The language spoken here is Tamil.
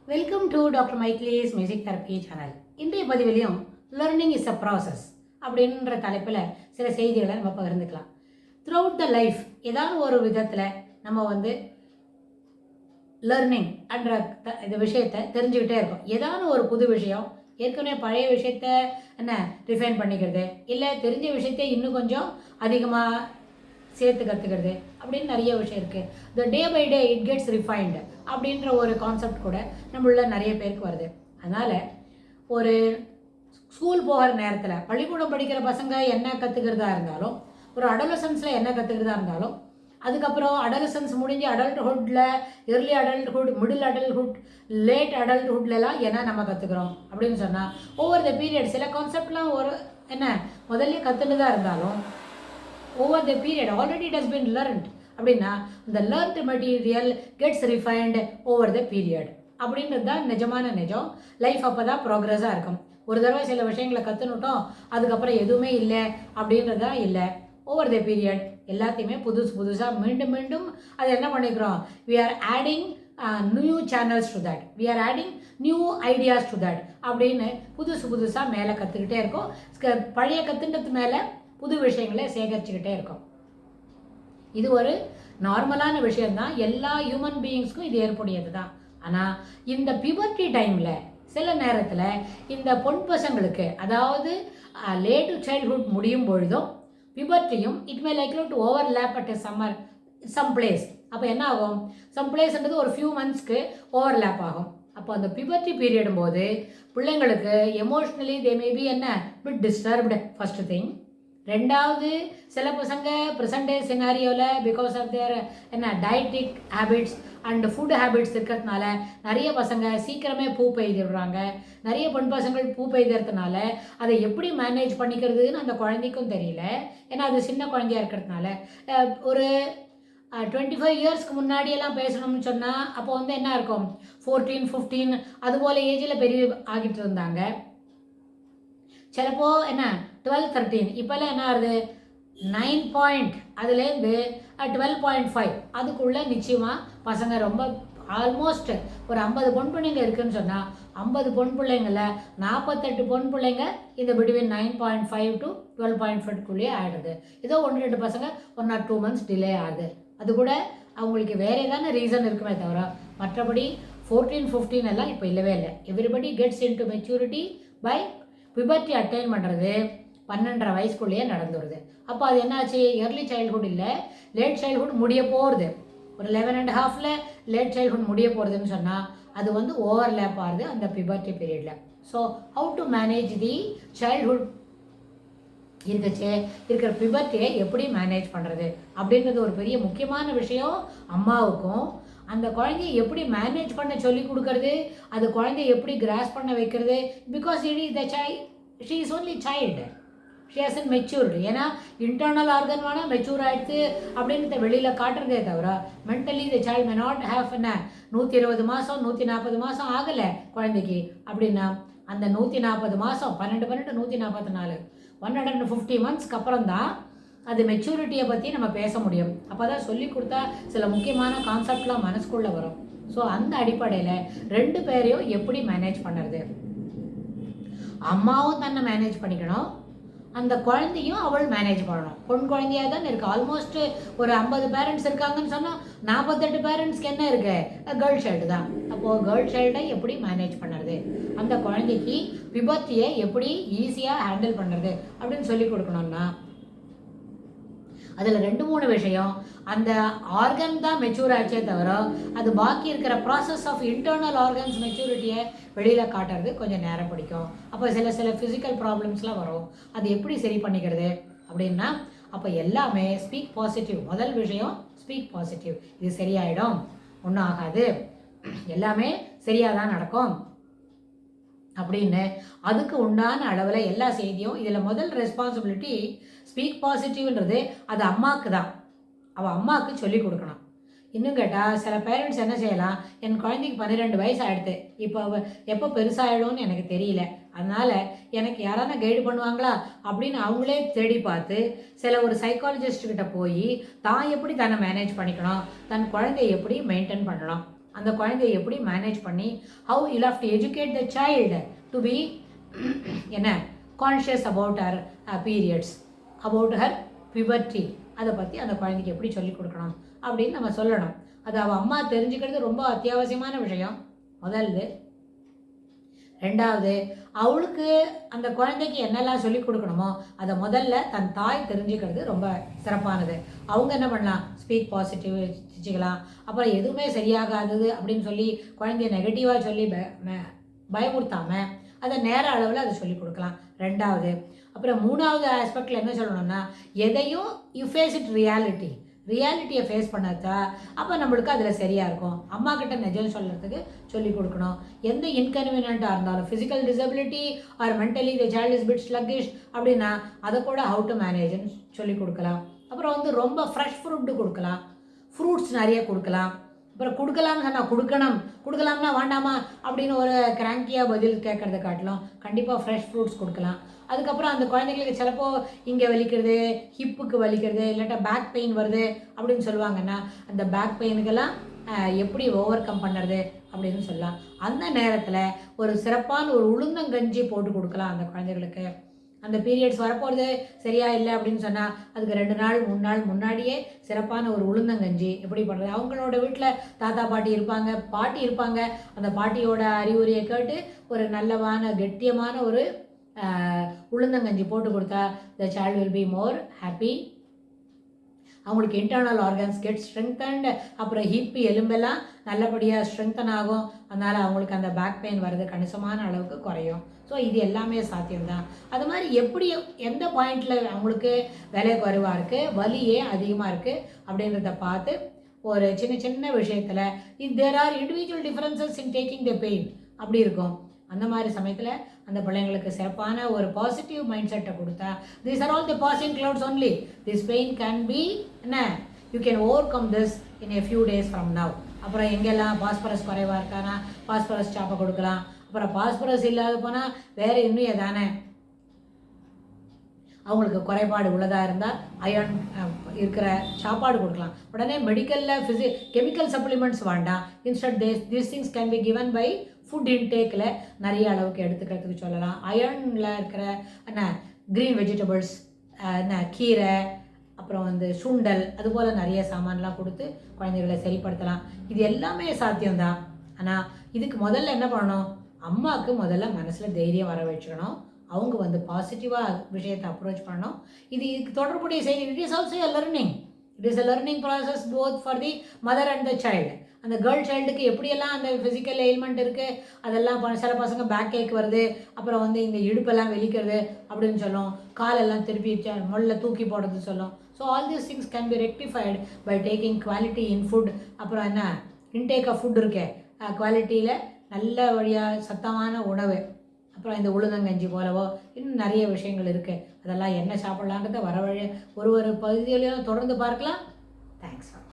Welcome to doctor Michael's music therapy channel. இன்றைய பதிவிலையும் லேர்னிங் இஸ் அ ப்ராசஸ் அப்படின்ற தலைப்பில் சில செய்திகளை நம்ம பகிர்ந்துக்கலாம். த்ரூ அவுட் த லைஃப் ஏதாவது ஒரு விதத்தில் நம்ம லேர்னிங் என்ற இந்த விஷயத்தை தெரிஞ்சுக்கிட்டே இருக்கோம். ஏதாவது ஒரு புது விஷயம், ஏற்கனவே பழைய விஷயத்த ரிஃபைன் பண்ணிக்கிறது, இல்லை தெரிஞ்ச விஷயத்தை இன்னும் கொஞ்சம் அதிகமாக சேர்த்து கற்றுக்கிறது அப்படின்னு நிறைய விஷயம் இருக்குது. The day by day it gets refined அப்படின்ற ஒரு கான்செப்ட் கூட நம்மள நிறைய பேருக்கு வருது. அதனால் ஒரு ஸ்கூல் போகிற நேரத்தில் பள்ளிக்கூடம் படிக்கிற பசங்க என்ன கற்றுக்கிறதா இருந்தாலும், ஒரு அடலசன்ஸில் என்ன கற்றுக்கிறதா இருந்தாலும், அதுக்கப்புறம் அடலசன்ஸ் முடிஞ்சு அடல்ட்ஹுட்டில், early adulthood, middle adulthood, late அடல்ட்ஹுட்லலாம் என்ன நம்ம கற்றுக்குறோம் அப்படின்னு சொன்னால், ஓவர் த பீரியட் சில கான்செப்ட்லாம் முதல்ல கற்றுட்டு தான் இருந்தாலும் over the period already it has been learned அப்படின்னா இந்த learned material gets refined over the period அப்படின்றது தான் நிஜமான நிஜம். லைஃப் அப்போ தான் ப்ராக்ரெஸாக இருக்கும். ஒரு தடவை சில விஷயங்களை கற்றுனுட்டோம், அதுக்கப்புறம் எதுவுமே இல்லை அப்படின்றதா இல்லை. ஓவர் த பீரியட் எல்லாத்தையுமே புதுசாக மீண்டும் மீண்டும் அதை என்ன பண்ணிக்கிறோம், we are adding new channels to that, we are adding new ideas to that அப்படின்னு புதுசாக மேலே கற்றுக்கிட்டே இருக்கோம். பழைய கற்றுன்றது மேலே புது விஷயங்களை சேகரிச்சுக்கிட்டே இருக்கும். இது ஒரு நார்மலான விஷயம்தான், எல்லா ஹியூமன் பீயிங்ஸ்க்கும் இது ஏற்புடையது தான். ஆனால் இந்த பியூபர்ட்டி டைமில் சில நேரத்தில் இந்த பொன் பசங்களுக்கு, அதாவது லேட் சைல்ட்ஹுட் முடியும் பொழுதும் பியூபர்ட்டியும் it may likely to overlap at some place. அப்போ என்ன ஆகும், சம் பிளேஸ்ன்றது ஒரு ஃபியூ மந்த்ஸ்க்கு ஓவர்லேப் ஆகும். அப்போ அந்த பியூபர்ட்டி பீரியடும் போது பிள்ளைங்களுக்கு emotionally they may be bit disturbed first thing. ரெண்டாவது, சில பசங்க ப்ரெசன்ட் டே சினாரியோவில் because of their dietic habits and food habits இருக்கிறதுனால நிறைய பசங்க சீக்கிரமே பூ பெய்திடுறாங்க. நிறைய பெண் பசங்கள் பூ பெய்தறதுனால அதை எப்படி மேனேஜ் பண்ணிக்கிறதுன்னு அந்த குழந்தைக்கும் தெரியல. ஏன்னா அது சின்ன குழந்தையா இருக்கிறதுனால. ஒரு 25 இயர்ஸ்க்கு முன்னாடியெல்லாம் பேசணும்னு சொன்னால் அப்போ என்ன இருக்கும், 14, 15 அதுபோல் ஏஜில் பெரிய ஆகிட்டு இருந்தாங்க. சிலப்போ 12, 13, இப்போல்லாம் என்ன ஆகுது 9 அதுலேருந்து 12.5 அதுக்குள்ளே நிச்சயமாக பசங்க ரொம்ப ஆல்மோஸ்ட் ஒரு 50 பொன் பிள்ளைங்க இருக்குதுன்னு சொன்னால் 50 பொன் பிள்ளைங்களில் 48 பொன் பிள்ளைங்க இந்த பிட்வீன் 9.5 to 12.5க்குள்ளேயே ஆகிடுது. ஏதோ 1-2 பசங்க 1 or 2 months டிலே ஆகுது. அது கூட அவங்களுக்கு வேறு ஏதான ரீசன் இருக்குமே தவிர மற்றபடி 14, 15 எல்லாம் இப்போ இல்லவே இல்லை. Everybody gets into maturity by puberty attain பண்ணுறது 12.5 வயசுக்குள்ளேயே நடந்துடுது. அப்போ அது என்னாச்சு, எர்லி சைல்ட்ஹுட் இல்லை, லேட் சைல்ட்ஹுட் முடிய போகிறது. ஒரு 11.5 லேட் சைல்ட்ஹுட் முடிய போகிறதுன்னு சொன்னால் அது ஓவர்லேப் ஆகுது அந்த பியூபர்ட்டி பீரியடில். So how to manage the childhood இருக்கிற பியூபர்ட்டியை எப்படி மேனேஜ் பண்ணுறது அப்படின்றது ஒரு பெரிய முக்கியமான விஷயம். அம்மாவுக்கும் அந்த குழந்தைய எப்படி மேனேஜ் பண்ண சொல்லி கொடுக்கறது, அது குழந்தைய எப்படி கிராஸ் பண்ண வைக்கிறது. Because she is only child, she hasn't matured. ஏன்னா இன்டர்னல் ஆர்கன் வேணால் மெச்சூர் ஆகிடுது அப்படின்றத வெளியில் காட்டுறதே தவிர mentally the child may not have 120 மாதம் 140 மாதம் ஆகலை குழந்தைக்கு. அப்படின்னா அந்த 140 மாதம் 12 144 150 மந்த்ஸ்க்கு அப்புறம் தான் அது மெச்சூரிட்டியை பற்றி நம்ம பேச முடியும். அப்போ தான் சொல்லி கொடுத்தா சில முக்கியமான கான்செப்ட்லாம் மனசுக்குள்ளே வரும். ஸோ அந்த அடிப்படையில் 2 பேரையும் எப்படி மேனேஜ் பண்ணுறது, அம்மாவும் தன்னை மேனேஜ் பண்ணிக்கணும், அந்த குழந்தையும் அவள் மேனேஜ் பண்ணணும். பொன் குழந்தையாக தான் இருக்குது. ஆல்மோஸ்ட் ஒரு 50 பேரண்ட்ஸ் இருக்காங்கன்னு சொன்னால் 48 பேரண்ட்ஸ்க்கு என்ன இருக்கு, கேர்ள் சைல்டு தான். அப்போது கேர்ள் சைல்டை எப்படி மேனேஜ் பண்ணுறது, அந்த குழந்தைக்கு பியூபர்ட்டியை எப்படி ஈஸியாக ஹேண்டில் பண்ணுறது அப்படின்னு சொல்லி கொடுக்கணும்னா அதில் 2-3 விஷயம். அந்த ஆர்கன் தான் மெச்சூர் ஆச்சே தவிர அது பாக்கி இருக்கிற ப்ராசஸ் ஆஃப் இன்டர்னல் ஆர்கன்ஸ் மெச்சூரிட்டியை வெளியில் காட்டுறது கொஞ்சம் நேரம் பிடிக்கும். அப்போ சில ஃபிசிக்கல் ப்ராப்ளம்ஸ்லாம் வரும். அது எப்படி சரி பண்ணிக்கிறது அப்படின்னா, அப்போ எல்லாமே ஸ்பீக் பாசிட்டிவ். முதல் விஷயம் ஸ்பீக் பாசிட்டிவ். இது சரியாயிடும், ஒன்றும் ஆகாது, எல்லாமே சரியாக தான் நடக்கும் அப்படின்னு அதுக்கு உண்டான அளவில் எல்லா செய்தியும். இதில் முதல் ரெஸ்பான்சிபிலிட்டி ஸ்பீக் பாசிட்டிவ்ன்றது அது அம்மாவுக்கு தான். அவள் அம்மாவுக்கு சொல்லிக் கொடுக்கணும். இன்னும் கேட்டால் சில பேரண்ட்ஸ் என்ன செய்யலாம், என் குழந்தைக்கு 12 வயசு ஆகிடுது, இப்போ எப்போ பெருசாகிடும்னு எனக்கு தெரியல, அதனால் எனக்கு யாரான கைடு பண்ணுவாங்களா அப்படின்னு அவங்களே தேடி பார்த்து சில ஒரு சைக்காலஜிஸ்ட்கிட்ட போய் தான் எப்படி தன்னை மேனேஜ் பண்ணிக்கணும், தன் குழந்தைய எப்படி மெயின்டைன் பண்ணணும் அந்த குழந்தையை எப்படி மேனேஜ் பண்ணி how you have to educate the child to be என்ன conscious about her periods, about her puberty, அதை பற்றி அந்த குழந்தைக்கு எப்படி சொல்லிக் கொடுக்கணும் அப்படின்னு நம்ம சொல்லணும். அது அவள் அம்மா தெரிஞ்சுக்கிறது ரொம்ப அத்தியாவசியமான விஷயம் முதல்ல. ரெண்டாவது, அவளுக்கு அந்த குழந்தைக்கு என்னெல்லாம் சொல்லிக் கொடுக்கணுமோ அதை முதல்ல தன் தாய் தெரிஞ்சுக்கிறது ரொம்ப சிறப்பானது. அவங்க என்ன பண்ணலாம், ஸ்பீக் பாசிட்டிவ் வச்சுக்கலாம். அப்புறம் எதுவுமே சரியாகாதது அப்படின்னு சொல்லி குழந்தைய நெகட்டிவாக சொல்லி பயமுறுத்தாமல் அதை நேர அளவில் அதை சொல்லிக் கொடுக்கலாம். ரெண்டாவது, அப்புறம் மூணாவது ஆஸ்பெக்டில் என்ன சொல்லணும்னா, எதையும் யூ ஃபேஸ் இட் ரியாலிட்டியை ஃபேஸ் பண்ணாதா அப்போ நம்மளுக்கு அதில் சரியாக இருக்கும். அம்மா கிட்ட நிஜம் சொல்கிறதுக்கு சொல்லிக் கொடுக்கணும். எந்த இன்கன்வீனியண்ட்டாக இருந்தாலும், physical disability or mentally the child is bit sluggish அப்படின்னா அதை கூட ஹவு டு மேனேஜ்னு சொல்லிக் கொடுக்கலாம். அப்புறம் வந்து ரொம்ப ஃப்ரெஷ் ஃப்ரூட்டு கொடுக்கலாம், ஃப்ரூட்ஸ் நிறைய கொடுக்கலாம். அப்புறம் கொடுக்கலாம்னு சொன்னால் கொடுக்கலாம்னா வேண்டாமா அப்படின்னு ஒரு கிராங்கியாக பதில் கேட்குறத காட்டலாம். கண்டிப்பாக ஃப்ரெஷ் ஃப்ரூட்ஸ் கொடுக்கலாம். அதுக்கப்புறம் அந்த குழந்தைங்களுக்கு சிலப்போ இங்கே வலிக்கிறது, ஹிப்புக்கு வலிக்கிறது, இல்லாட்டா பேக் பெயின் வருது அப்படின்னு சொல்லுவாங்கன்னா அந்த பேக் பெயினுக்கெல்லாம் எப்படி ஓவர் கம் பண்ணுறது அப்படின்னு சொல்லலாம். அந்த நேரத்தில் ஒரு சிறப்பான ஒரு உளுந்தங்கஞ்சி போட்டு கொடுக்கலாம் அந்த குழந்தைகளுக்கு. அந்த பீரியட்ஸ் வரப்போகிறது சரியா இல்லை அப்படின்னு சொன்னால் அதுக்கு 2 நாள் 3 நாள் முன்னாடியே சிறப்பான ஒரு உளுந்தங்கஞ்சி எப்படி பண்ணுறது. அவங்களோட வீட்டில் தாத்தா பாட்டி இருப்பாங்க, பாட்டி இருப்பாங்க. அந்த பாட்டியோட அறிவுரையை கேட்டு ஒரு நல்லவான கெட்டியமான ஒரு உளுந்தங்கஞ்சி போட்டு கொடுத்தா the child will be more happy. அவங்களுக்கு இன்டர்னல் ஆர்கன்ஸ் கெட் ஸ்ட்ரென்தன்ட். அப்புறம் ஹிப்பு எலும்பெல்லாம் நல்லபடியாக ஸ்ட்ரென்தன் ஆகும். அதனால் அவங்களுக்கு அந்த பேக் பெயின் வர்றது கணிசமான அளவுக்கு குறையும். ஸோ இது எல்லாமே சாத்தியம்தான். அது மாதிரி எப்படி எந்த பாயிண்டில் அவங்களுக்கு விலை குறைவாக இருக்குது, வலியே அதிகமாக இருக்குது அப்படின்றத பார்த்து ஒரு சின்ன சின்ன விஷயத்தில் there are individual differences in taking the pain அப்படி இருக்கும். அந்த மாதிரி சமயத்தில் அந்த பிள்ளைங்களுக்கு சிறப்பான ஒரு பாசிட்டிவ் மைண்ட் செட்டை கொடுத்தா these are all the passing clouds only. This pain can be என்ன you can overcome this in a few days from now. அப்புறம் எங்கெல்லாம் பாஸ்பரஸ் குறைவாக இருக்கானா பாஸ்பரஸ் சாப்பை கொடுக்கலாம். அப்புறம் பாஸ்பரஸ் இல்லாத போனால் வேறு இன்னும் எதானே அவங்களுக்கு குறைபாடு உள்ளதாக இருந்தால் அயர்ன் இருக்கிற சாப்பாடு கொடுக்கலாம். உடனே மெடிக்கலில் கெமிக்கல் சப்ளிமெண்ட்ஸ் வேண்டாம். Instead this things can be given by food இன்டேக்கில் நிறைய அளவுக்கு எடுத்துக்கிறதுக்கு சொல்லலாம். அயர்னில் இருக்கிற என்ன க்ரீன் வெஜிடபிள்ஸ், என்ன கீரை, அப்புறம் வந்து சுண்டல், அதுபோல் நிறைய சாமான்லாம் கொடுத்து குழந்தைகளை சரிப்படுத்தலாம். இது எல்லாமே சாத்தியம்தான். ஆனால் இதுக்கு முதல்ல என்ன பண்ணணும், அம்மாவுக்கு முதல்ல மனசில் தைரியம் வர வச்சுக்கணும். அவங்க வந்து பாசிட்டிவாக விஷயத்தை அப்ரோச் பண்ணணும். இதுக்கு தொடர்புடைய செய்தி it is also a learning. It is a learning process both for the mother and the child. அந்த கேர்ள் சைல்டுக்கு எப்படியெல்லாம் அந்த ஃபிசிக்கல் எயில்மெண்ட் இருக்குது அதெல்லாம் சில பசங்க பேக் ஏக் வருது, அப்புறம் வந்து இந்த இடுப்பெல்லாம் வெளிக்கிறது அப்படின்னு சொல்லும், காலெல்லாம் திருப்பி மொல்ல தூக்கி போடுறது சொல்லும். So all these things can be rectified by taking quality in food. அப்புறம் என்ன இன்டேக் ஆஃப் ஃபுட் இருக்கே குவாலிட்டியில் நல்ல வழியாக சத்தமான உணவு, அப்புறம் இந்த உளுந்தங்கஞ்சி போலவோ இன்னும் நிறைய விஷயங்கள் இருக்குது. அதெல்லாம் என்ன சாப்பிட்லான்றதை வர வழி ஒரு பகுதியிலையும் தொடர்ந்து பார்க்கலாம். தேங்க்ஸ்.